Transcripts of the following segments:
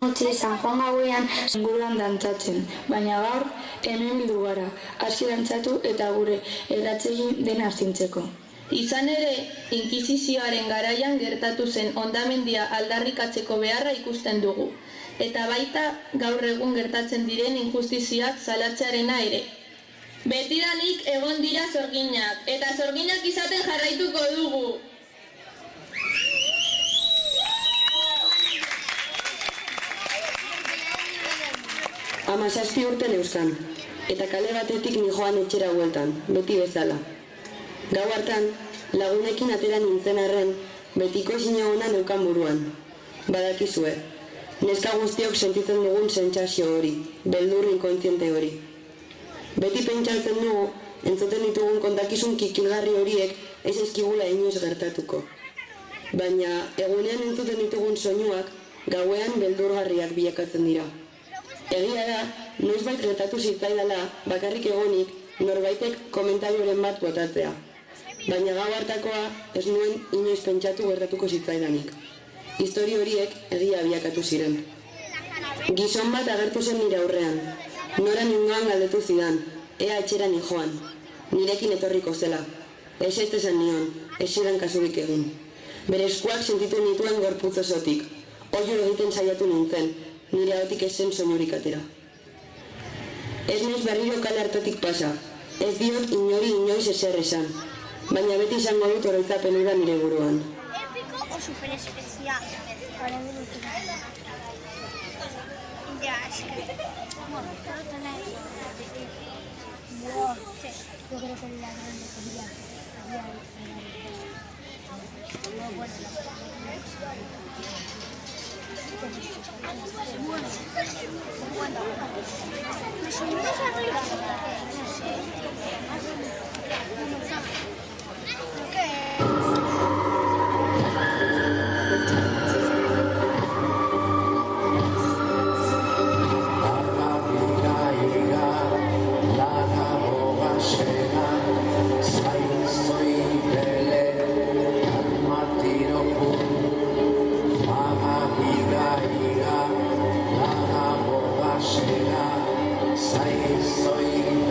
Utzi San Juan gauean inguruan dantzatzen, baina gaur hemen bildu gara, aski dantzatu eta gure erratzegin dena astintzeko. Izan ere, inkisizioaren garaian gertatu zen hondamendia aldarrikatzeko beharra ikusten dugu, eta baita gaur egun gertatzen diren injustiziak salatzearena ere. Betidanik egon dira sorginak, eta sorginak izaten jarraituko dugu. 17 urte neuzkan, eta kale batetik nijoan etxera bueltan, beti bezala. Gau hartan, lagunekin atera nintzen arren, betiko esina ona neukan buruan. Badakizue, neska guztiok sentitzen dugun sentsazio hori, beldur inkontziente hori. Beti pentsatzen dugu, entzuten ditugun kontakizun kikilgarri horiek ez ezkigula inoiz gertatuko. Baina, egunean entzuten ditugun soinuak, gauean beldurgarriak bilakatzen dira. Egia da, noizbait gertatu zitzaidala, bakarrik egonik, norbaitek komentarioren bat botatzea. Baina gau hartakoa, ez nuen inoiz pentsatu gertatuko zitzaidanik. Histori horiek egia bilakatu ziren. Gizon bat agertu zen nire aurrean. Nora ningoan galdetu zidan, ea etxera nijoan. Nirekin etorriko zela. Ez esan nion, ez zidan kasurik egin. Bere eskuak sentitu nituen gorputz osotik. Oihu egiten saiatu nintzen, nire ahotik ez zen soinurik atera. Ez noiz berriro kale hartatik pasa, ez diot inori inoiz ezer esan, baina beti izango dut oroitzapen hura nire buruan. Épico o super especial. Para mí no tiene. Ya, es que... Bueno, todo tiene... Wow, sí. Yo creo que la grande había... No, bueno, Soy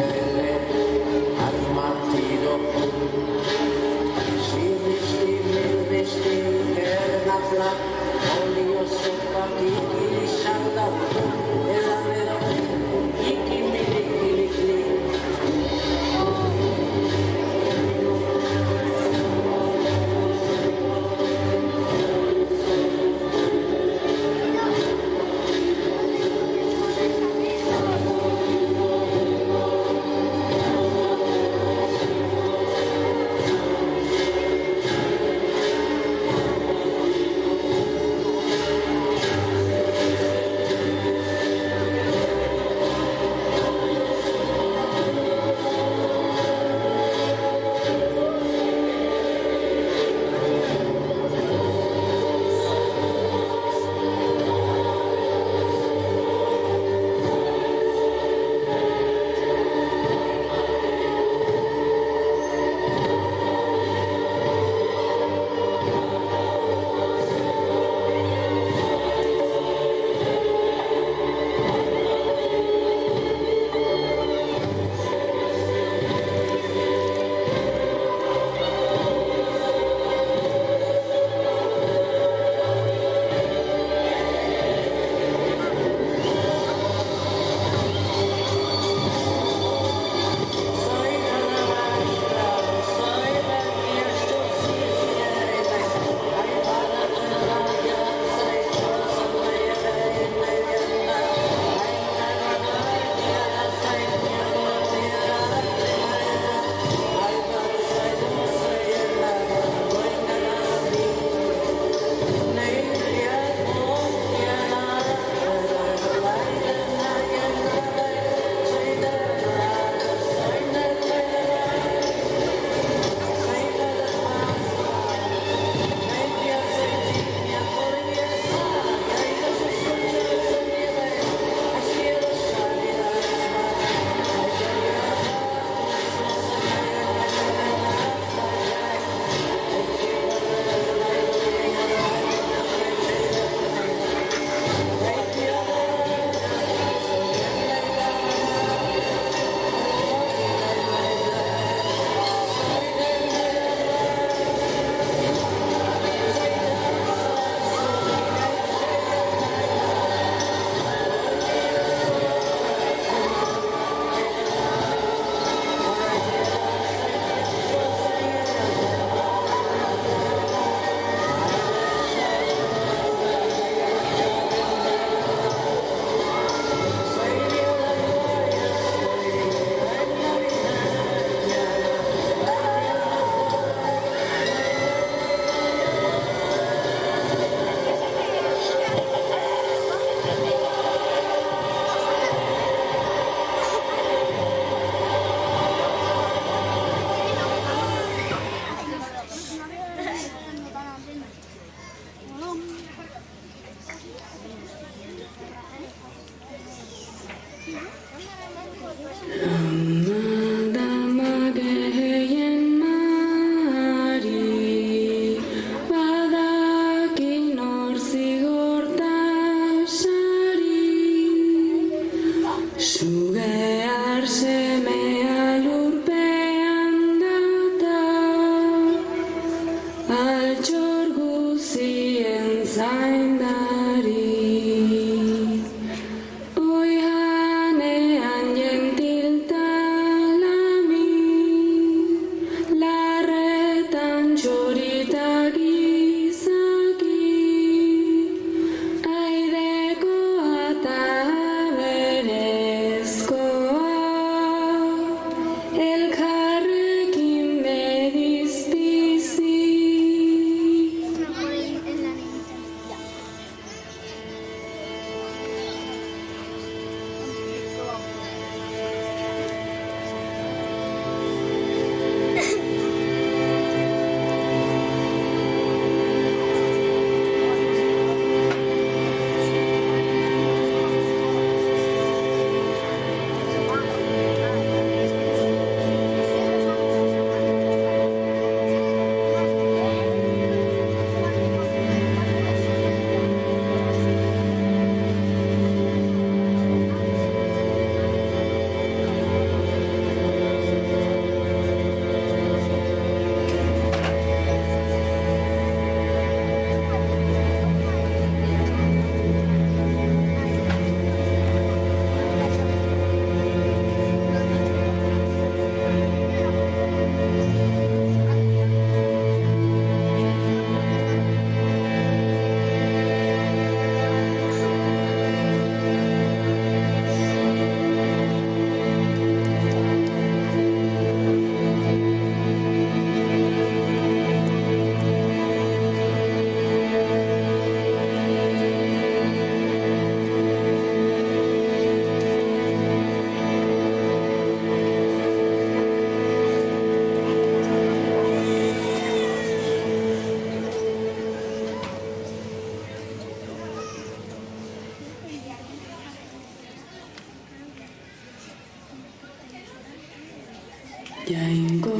Jainko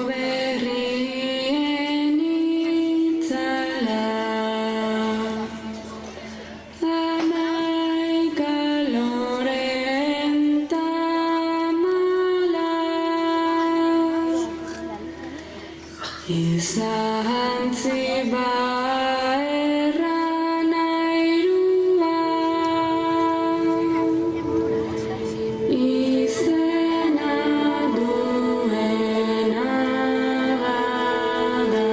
berrien itzala, hamaika loren tamala, izan ziba erran airua, izena duena bada.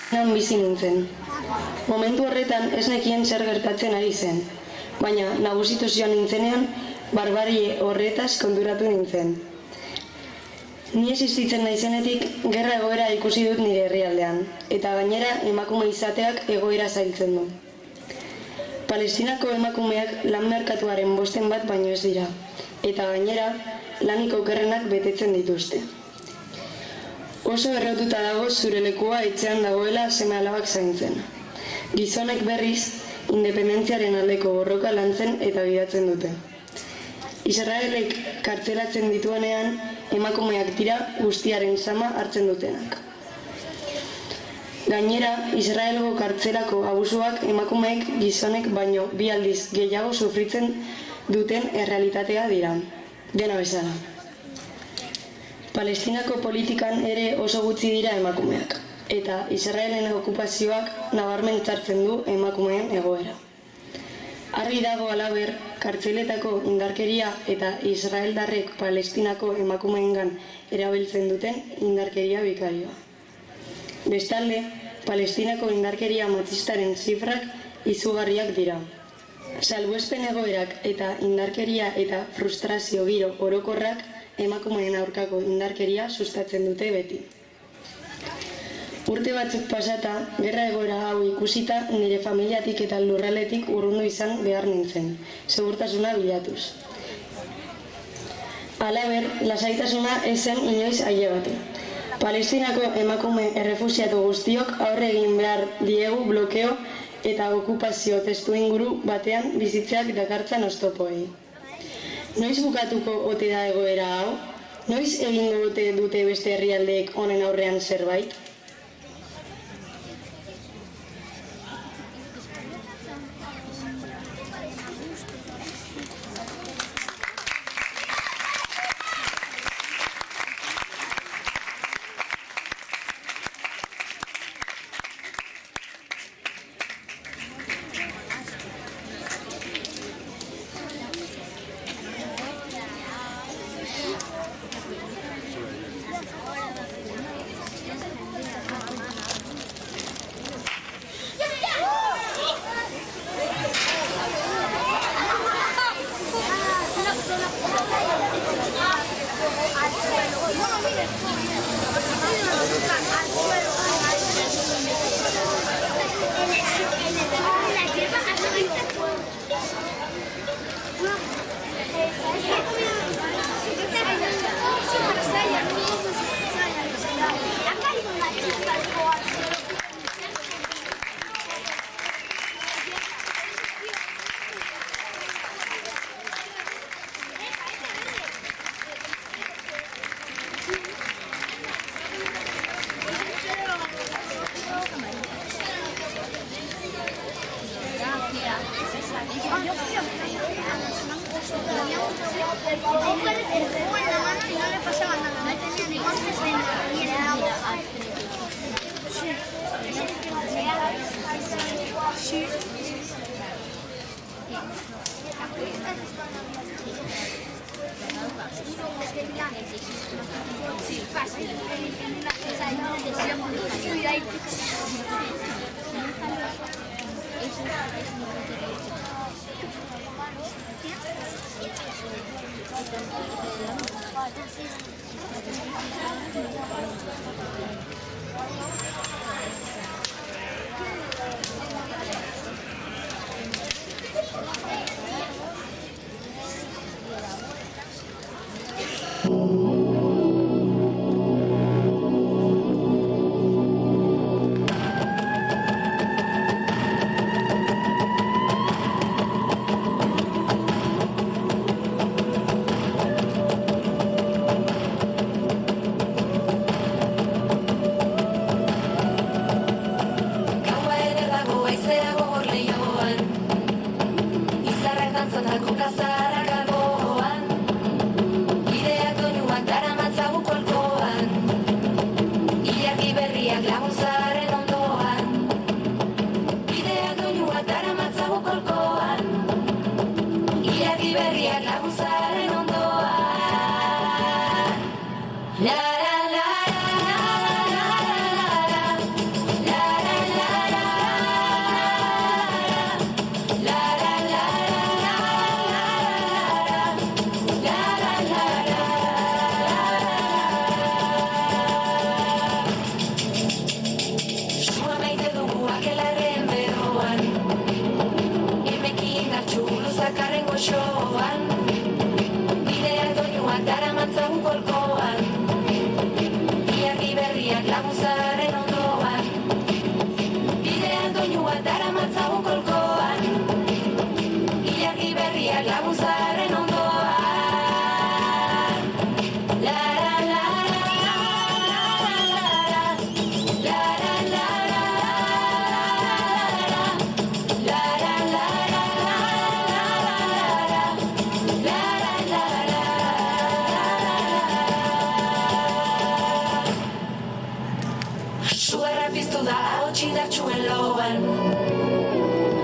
Non bizi nintzen. Momentu horretan ez nekien zer gertatzen ari zen, baina nagusitu zion nintzenean, barbarie horretaz konturatu nintzen. Ni existitzen naizenetik gerra egoera ikusi dut nire herrialdean, eta gainera emakume izateak egoera zailtzen du. Palestinako emakumeak lan merkatuaren 5 bat baino ez dira, eta gainera lanik okerrenak betetzen dituzte. Oso errotuta dago zure lekua etxean dagoela seme-alabak zaintzen. Gizonek berriz, independentziaren aldeko borroka lantzen eta gidatzen dute. Israelek kartzelatzen dituenean, emakumeak dira guztiaren sama hartzen dutenak. Gainera, Israelgo kartzelako abusuak emakumeek gizonek baino 2 aldiz gehiago sufritzen duten errealitatea dira. Dena bezala. Palestinako politikan ere oso gutxi dira emakumeak, eta Israelen okupazioak nabarmen txartzen du emakumeen egoera. Argi dago halaber, kartzeletako indarkeria eta israeldarrek Palestinako emakumeengan erabiltzen duten indarkeria bikarioa. Bestalde, Palestinako indarkeria matxistaren zifrak izugarriak dira. Salbuespen egoerak eta indarkeria eta frustrazio giro orokorrak emakumeen aurkako indarkeria sustatzen dute beti. Urte batzuk pasata, gerra egoera hau ikusita nire familiatik eta lurraldetik urrundu izan behar nintzen, segurtasuna bilatuz. Halaber, lasaitasuna ez zen inoiz ailegatu. Palestinako emakume errefuxiatu guztiok aurre egin behar diegu blokeo eta okupazio testuinguru batean bizitzeak dakartzan oztopoei. Noiz bukatuko ote da egoera hau? Noiz egingo ote dute beste herrialdeek honen aurrean zerbait?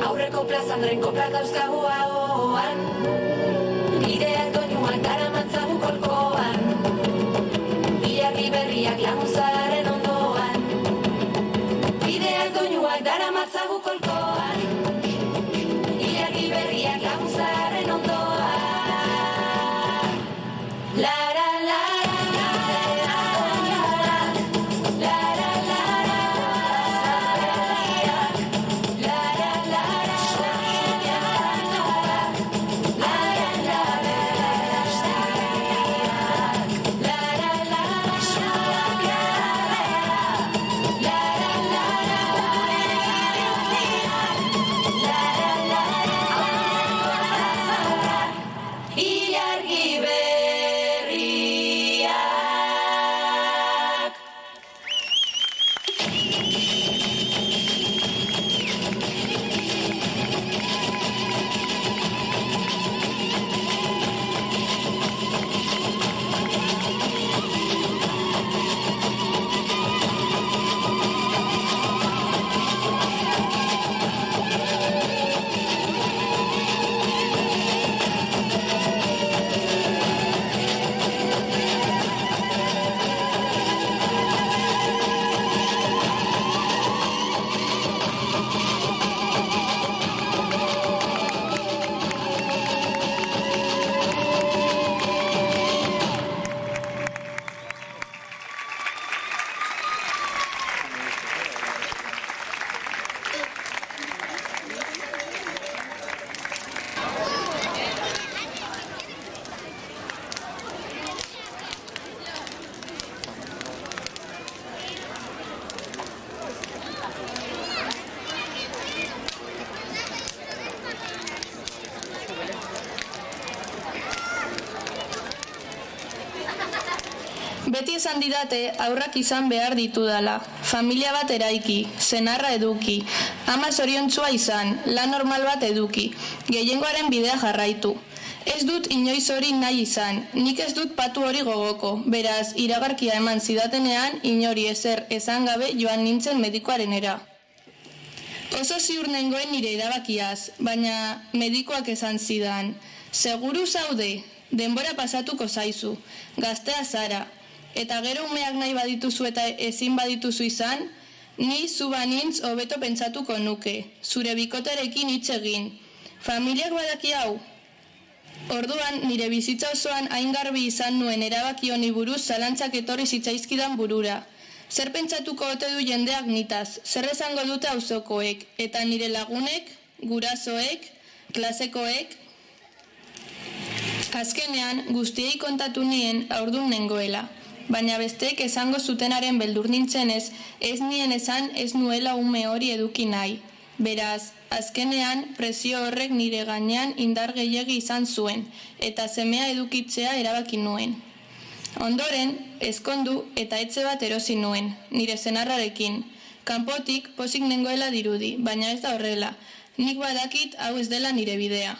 Aurreko plazandren koplak dauzkagu ahoan, bideak doinuak daramatzagu kolkoan, ilargi berriak laguntzaren ondoan, bideak doinuak daramatzagu kolkoan, ilargi berriak laguntzaren ondoan. Lara, Beti esan didate haurrak izan behar ditudala, familia bat eraiki, senarra eduki, ama zoriontsua izan, lan normal bat eduki, gehiengoaren bidea jarraitu. Ez dut inoiz hori nahi izan, nik ez dut patu hori gogoko, beraz, iragarkia eman zidatenean, inori ezer esan gabe joan nintzen medikoarenera. Oso ziur nengoen nire erabakiaz, baina medikoak esan zidan, seguru zaude, denbora pasatuko zaizu, gaztea zara, eta gero umeak nahi badituzu eta ezin badituzu izan, ni zu banintz hobeto pentsatuko nuke, zure bikoterekin hitz egin. Familiak badaki hau? Orduan, nire bizitza osoan hain garbi izan nuen erabaki honi buruz zalantzak etorri zitzaizkidan burura. Zer pentsatuko ote du jendeak nitaz, zer esango dute auzokoek, eta nire lagunek, gurasoek, klasekoek. Azkenean, guztiei kontatu nien haurdun nengoela, baina besteek esango zutenaren beldur nintzenez, ez nien esan ez nuela ume hori eduki nahi. Beraz, azkenean presio horrek nire gainean indar gehiegi izan zuen, eta semea edukitzea erabaki nuen. Ondoren, ezkondu eta etxe bat erosi nuen, nire senarrarekin. Kanpotik pozik nengoela dirudi, baina ez da horrela. Nik badakit hau ez dela nire bidea.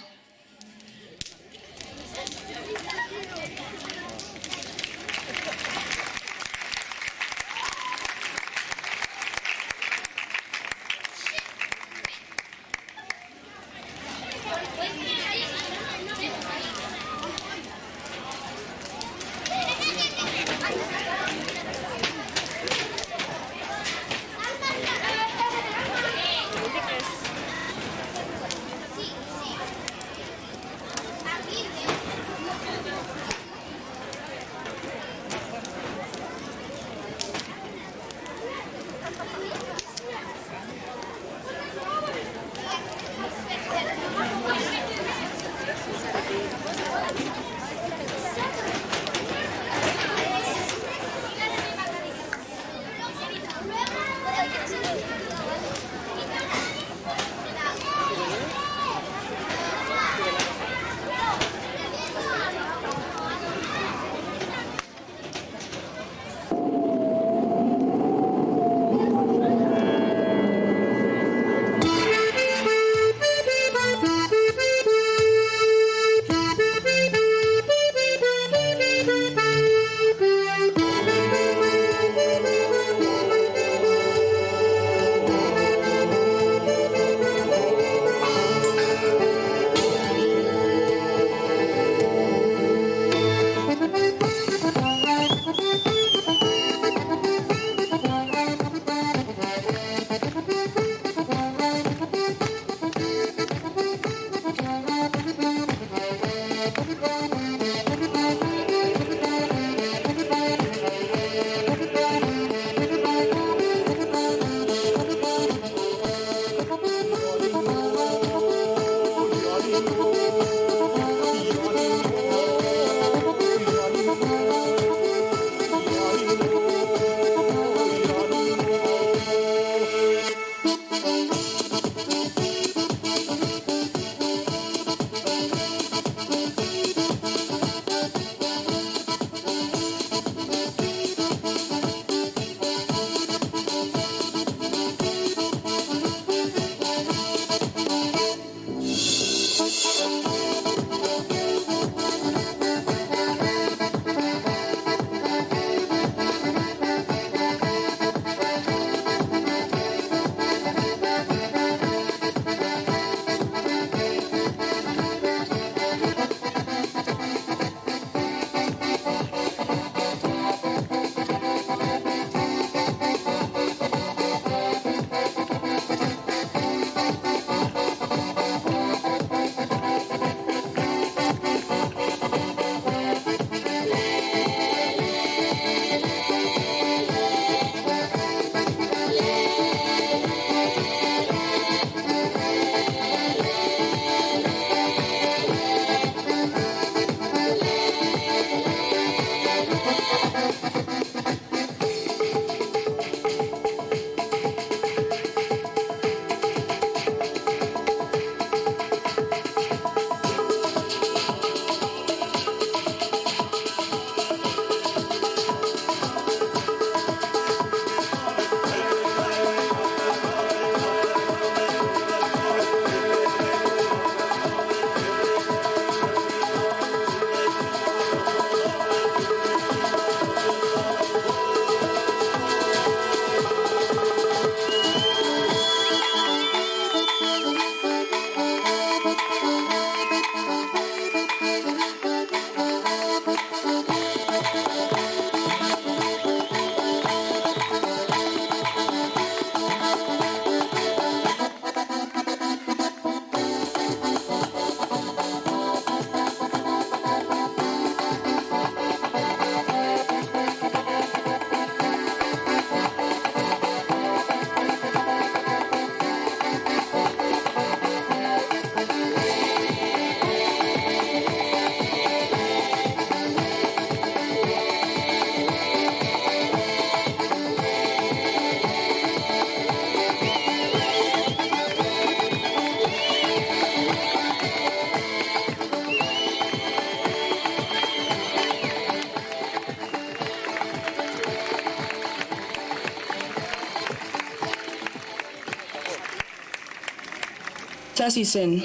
hasi zen.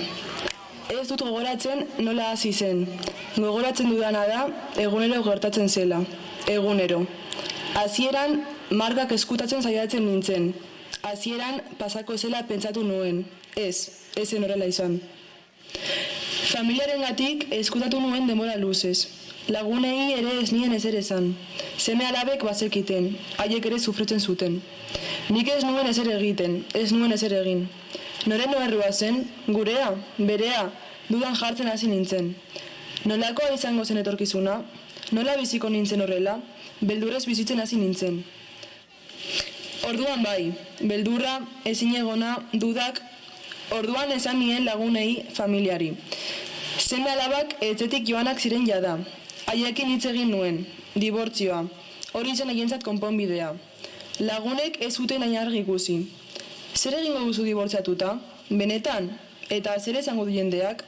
Ez dut gogoratzen nola hasi zen. Gogoratzen dudana da egunero gertatzen zela. Egunero. Hasieran markak eskutatzen saiatzen nintzen. Hasieran pasako zela pentsatu nuen. Ez zen horrela izan. Familiarengatik eskutatu nuen denbora luzez. Lagunei ere ez nien ezer esan. Seme alabek bazekiten, haiek ere sufritzen zuten. Nik ez nuen ezer egiten, ez nuen ezer egin. Noren oherrua zen, gurea, berea, dudan jartzen hasi nintzen. Nolakoa izango zen etorkizuna? Nola biziko nintzen horrela? Beldurrez bizitzen hasi nintzen. Orduan bai, beldurra, ezinegona, dudak, orduan esan nien lagunei familiari. Seme alabak etxetik joanak ziren jada. Haiekin hitz egin nuen, dibortzioa. Hori zen haientzat konponbidea. Lagunek ez zuten hain argi ikusi. Zer egingo duzu dibortziatuta? Benetan? Eta zer esango du jendeak?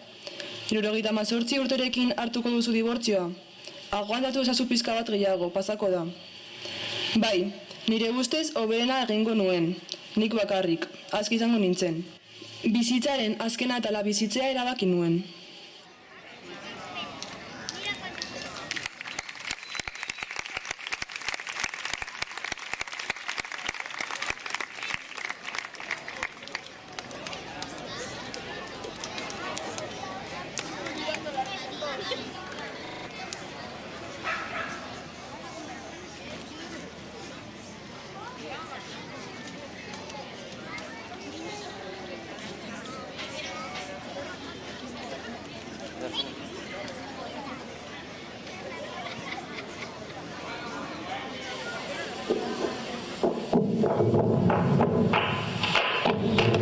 78 urterekin hartuko duzu dibortzioa? Aguantatu ezazu pizka bat gehiago, pasako da. Bai, nire ustez hoberena egingo nuen. Nik bakarrik, aski izango nintzen. Bizitzaren azkena eta la bizitzea erabaki nuen.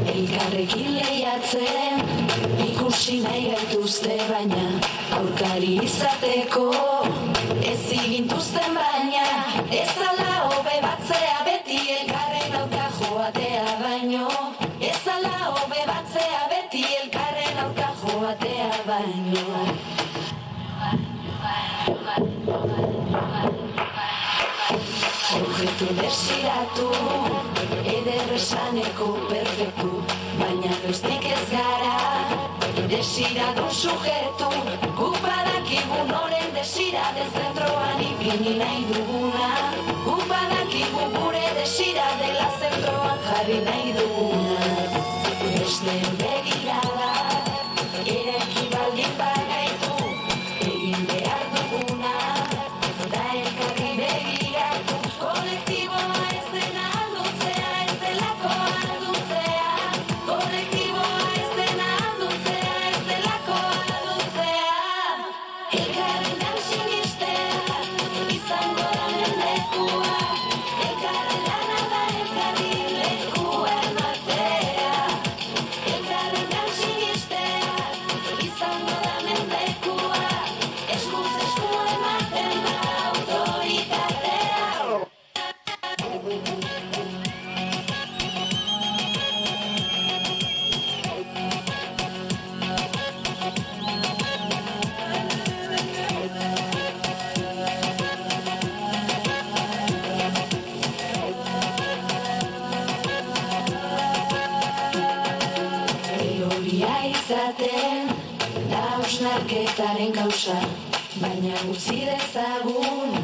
Elkarrekin lehiatzen, ikusi nahi gaituzte baina, aurkari izateko, ez igintuzten baina, ez ala hobe batzea beti elkarren aurka joatea baino, ez ala hobe batzea beti elkarren aurka joatea baino. Objektu desiratu, eder esaneko perfektu, baina noiztik ez gara, desiradun sujetu, guk badakigu noren desiraden zentroan ipini nahi duguna, guk badakigu gure desira dela zentroan jarri nahi duguna. Besteen begirada, ereki baldin bagaitu, egin behar duguna, da elkarri begiratu. Kolektiboa ez dena aldutzea, ez delako aldutzea. Kolektiboa ez dena aldutzea, ez delako aldutzea. Elkarrenan sinistea, izango da mendekua. Elkarrerana da elkarri lekua ematea. Elkarrenan sinistea, izango da mendekua. Eskuz esku ematen da autoritatea. Teoria izaten da hausnarketaren kausa, baina utzi dezagun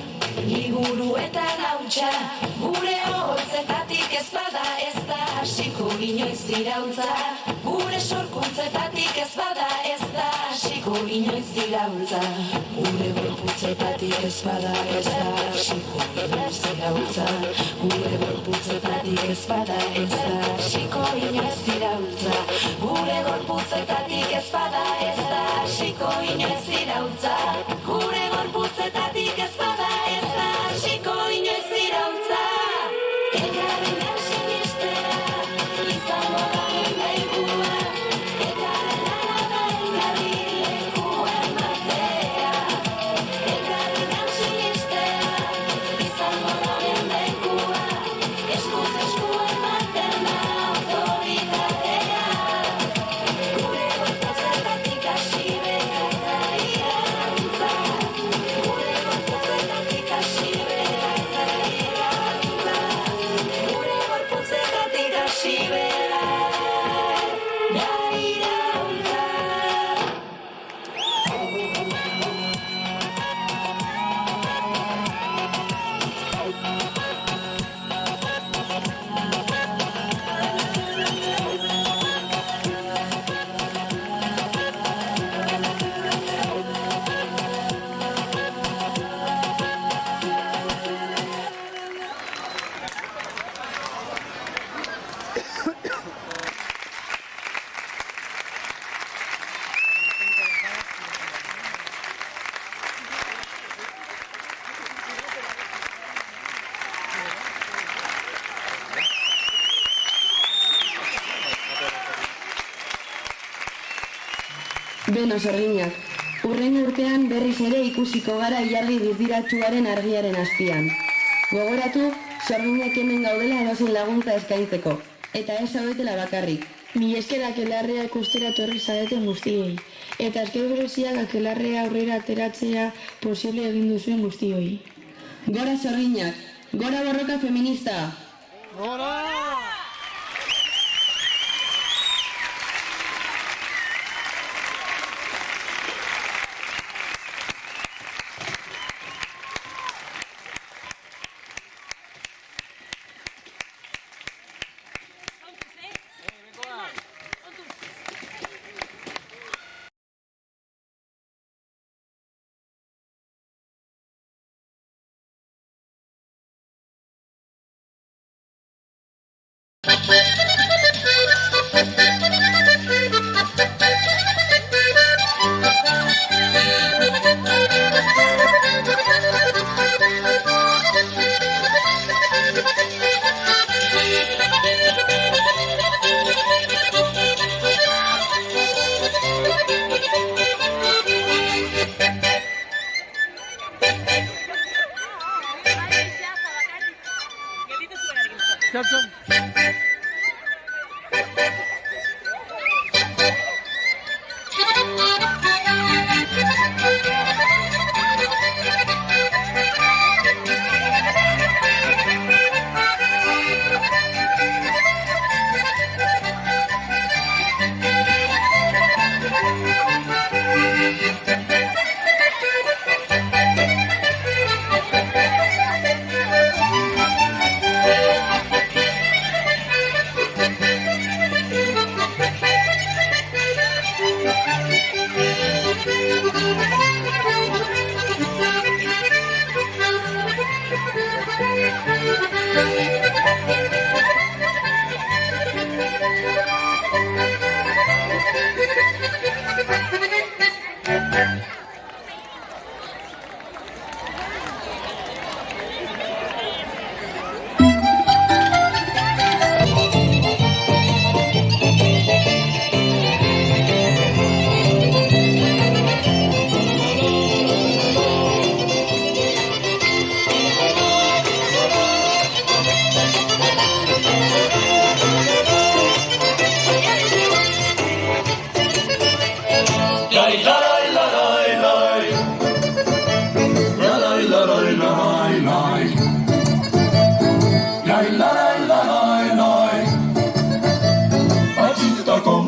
liburuetan hautsa. Gure hotzetatik ez bada ez da hasiko inoiz iraultza. Gure sorkuntzetatik ez bada ez da hasiko inoiz iraultza. Gure gorputzetatik ez bada ez da hasiko inoiz iraultza. Gure gorputzetatik ez bada ez da hasiko inoiz iraultza. Gure gorputzetatik ez bada ez da hasiko inoiz iraultza. Gure gorputzetatik ez bada ez da hasiko inoiz iraultza. Elkarrenan sinistea, izango da mendekua. Elkarrerana da elkarri lekua ematea. Elkarrenan sinistea, izango da mendekua. Eskuz esku ematen da autoritatea. Gure gorputzetatik hasi behar da iraultza. Beno, sorginak, urren urtean berriz ere ikusiko gara ilargi diziratsuaren argiaren azpian. Gogoratu, sorginak hemen gaudela edozein laguntza eskaintzeko, eta ez zaudetela bakarrik. Mila esker akelarrea ikustera etorri zareten guztiei, eta esker bereziak akelarrea aurrera ateratzea posible egin duzuen guztioi. Gora sorginak, gora borroka feminista!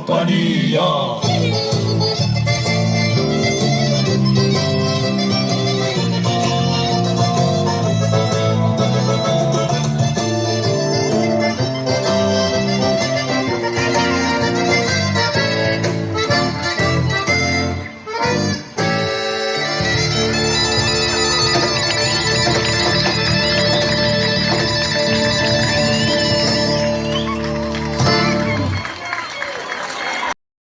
Compañía.